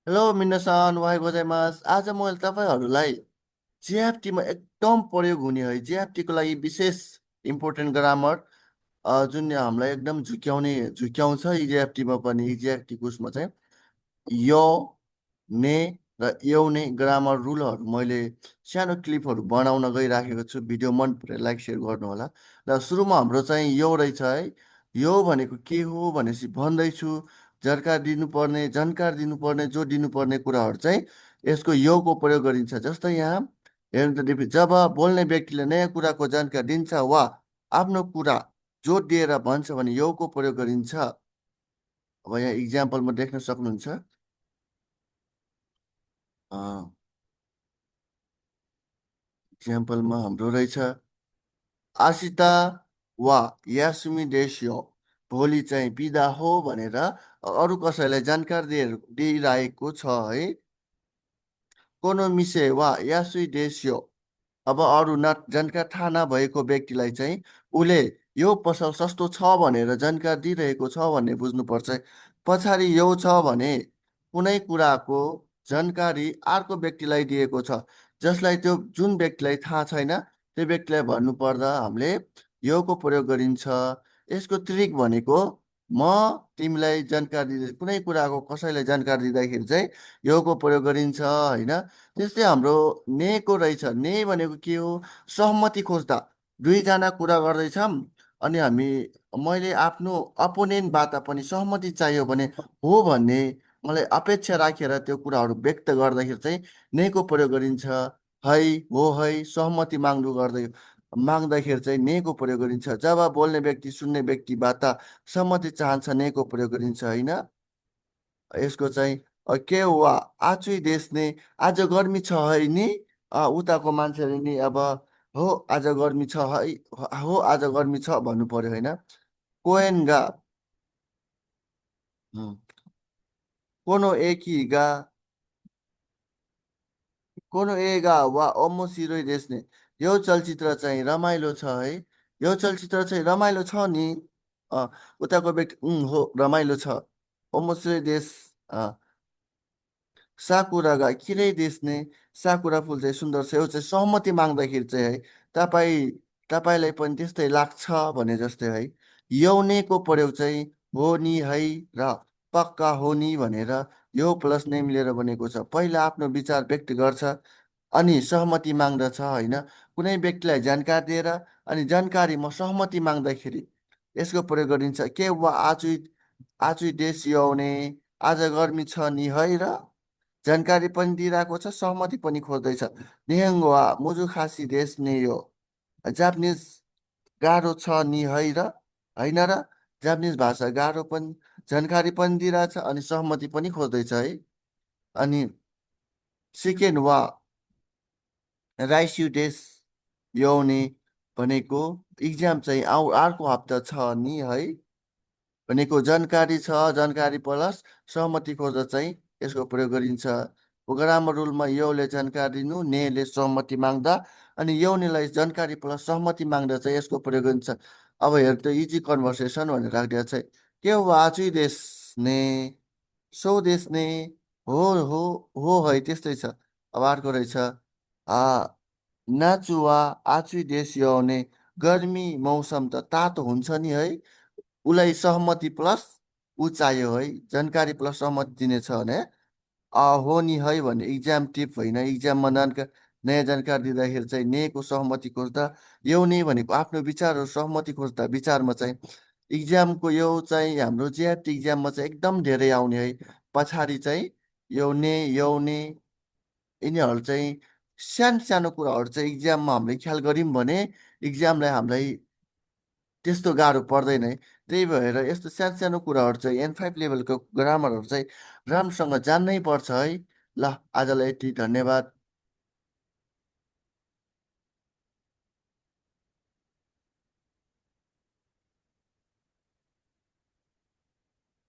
Hello मिन्नसान why गोजाइमास आज मैले तपाईँहरूलाई जिएफटीमा एकदम प्रयोग हुने है जिएफटीको लागि विशेष इम्पोर्टेन्ट ग्रामर जुन हामीलाई एकदम झुक्याउँछ जिएफटीमा पनि जिएफटीको उसमा चाहिँ यो ने र एउने ग्रामर रुलहरू मैले सानो क्लिपहरू बनाउन गइराखेको छु। भिडियो मन परे लाइक सेयर गर्नु होला। र सुरुमा हाम्रो चाहिँ यो रहेछ है। यो भनेको के हो भनेपछि भन्दैछु। जानकारी दिनुपर्ने जो दिनुपर्ने कुराहरू चाहिँ यसको योको प्रयोग गरिन्छ। जस्तै यहाँ हेर्नु त जब बोल्ने व्यक्तिले नयाँ कुराको जानकारी दिन्छ वा आफ्नो कुरा जोड दिएर भन्छ भने योको प्रयोग गरिन्छ। अब यहाँ इक्जाम्पलमा देख्न सक्नुहुन्छ। इक्जाम्पलमा हाम्रो रहेछ आसिता वा यासुमी देश्यो भोलि चाहिँ बिदा हो भनेर अरू कसैलाई जानकारी दिइरहेको छ है। कोनो मिसे वा यासुई देश्यो अब अरू जानकारी थाहा नभएको व्यक्तिलाई चाहिँ उसले यो पसल सस्तो छ भनेर जानकारी दिइरहेको छ भन्ने बुझ्नुपर्छ। पछाडि यो छ भने कुनै कुराको जानकारी अर्को व्यक्तिलाई दिएको छ, जसलाई त्यो जुन व्यक्तिलाई थाहा छैन त्यो व्यक्तिलाई भन्नुपर्दा हामीले योको प्रयोग गरिन्छ। यसको ट्रिक भनेको म तिमीलाई जानकारी कुनै कुराको कसैलाई जानकारी दिँदाखेरि चाहिँ योको प्रयोग गरिन्छ होइन। त्यस्तै हाम्रो नेको रहेछ। ने भनेको के हो? सहमति खोज्दा दुईजना कुरा गर्दैछौँ अनि मैले आफ्नो अपोनेन्टबाट पनि सहमति चाहियो भने हो भन्ने मलाई अपेक्षा राखेर त्यो कुराहरू व्यक्त गर्दाखेरि चाहिँ नेको प्रयोग गरिन्छ। है हो है सहमति माग्दाखेरि चाहिँ नेको प्रयोग गरिन्छ। जब बोल्ने व्यक्ति सुन्ने व्यक्तिबाट सहमति चाहन्छ नेको प्रयोग गरिन्छ होइन। यसको चाहिँ के वा आचुई देशने आज गर्मी छ है नि। उताको मान्छेले नि अब हो आज गर्मी छ है, हो आज गर्मी छ भन्नु पर्यो होइन। कोएनगा कोनो एकीगा कोनो एगा वा ओमोसिरोई देशने यो चलचित्र चाहिँ रमाइलो छ है। यो चलचित्र चाहिँ रमाइलो छ नि। उताको व्यक्ति हो रमाइलो छ। ओमोसिरोई देश साकुरागा किरै देख्ने साकुरा फुल चाहिँ सुन्दर छ। यो चाहिँ सहमति माग्दाखेरि चाहिँ है तपाईँलाई पनि त्यस्तै लाग्छ भने जस्तै है। यौनेको प्रयोग चाहिँ हो नि है र पक्का हो नि भनेर यो प्लस नै मिलेर बनेको छ। पहिला आफ्नो विचार व्यक्त गर्छ अनि सहमति माग्दछ होइन। कुनै व्यक्तिलाई जानकारी दिएर अनि जानकारीमा सहमति माग्दाखेरि यसको प्रयोग गरिन्छ। के वा आचु आचु देश यौने आज गर्मी छ नि है र जानकारी पनि दिइरहेको छ सहमति पनि खोज्दैछ। निहङ्गवा मुजु खासी देश ने यो जापानिज गाह्रो छ नि है र होइन र जापानिज भाषा गाह्रो पनि जानकारी पनि दिइरहेछ अनि सहमति पनि खोज्दैछ है। अनि सेकेन्ड वा राइस्यु देश यौने भनेको इक्जाम चाहिँ अर्को हप्ता छ नि है भनेको जानकारी छ। जानकारी प्लस सहमति खोज्दा चाहिँ यसको प्रयोग गरिन्छ। ग्रामर रुलमा योले जानकारी दिनु नेले सहमति माग्दा अनि यौनेलाई जानकारी प्लस सहमति माग्दा चाहिँ यसको प्रयोग गरिन्छ। अब हेर्नु त इजी कन्भर्सेसन भनेर राखिदिएको छ। के हो आचुई देश ने सो देश ने हो हो हो है त्यस्तै छ। अब अर्को रहेछ नाचुवा आचुई देश यौने गर्मी मौसम त तातो हुन्छ नि है। उसलाई सहमति प्लस ऊ चाहियो है जानकारी प्लस सहमति दिनेछ भने हो नि है भने इक्जाम टिप होइन। इक्जाममा नयाँ जानकारी दिँदाखेरि चाहिँ नेको सहमति खोज्दा यो नै भनेको आफ्नो विचारहरू सहमति खोज्दा विचारमा चाहिँ इक्जामको यो चाहिँ हाम्रो जिआरटी इक्जाममा चाहिँ एकदम धेरै आउने है। पछाडि चाहिँ यौने यिनीहरू चाहिँ सानो सानो कुराहरू चाहिँ इक्जाममा हामीले ख्याल गऱ्यौँ भने इक्जामलाई हामीलाई त्यस्तो गाह्रो पर्दैन है। त्यही भएर यस्तो सानो सानो कुराहरू चाहिँ N5 लेभलको ग्रामरहरू चाहिँ राम्रोसँग जान्नै पर्छ है। ल आजलाई यति, धन्यवाद।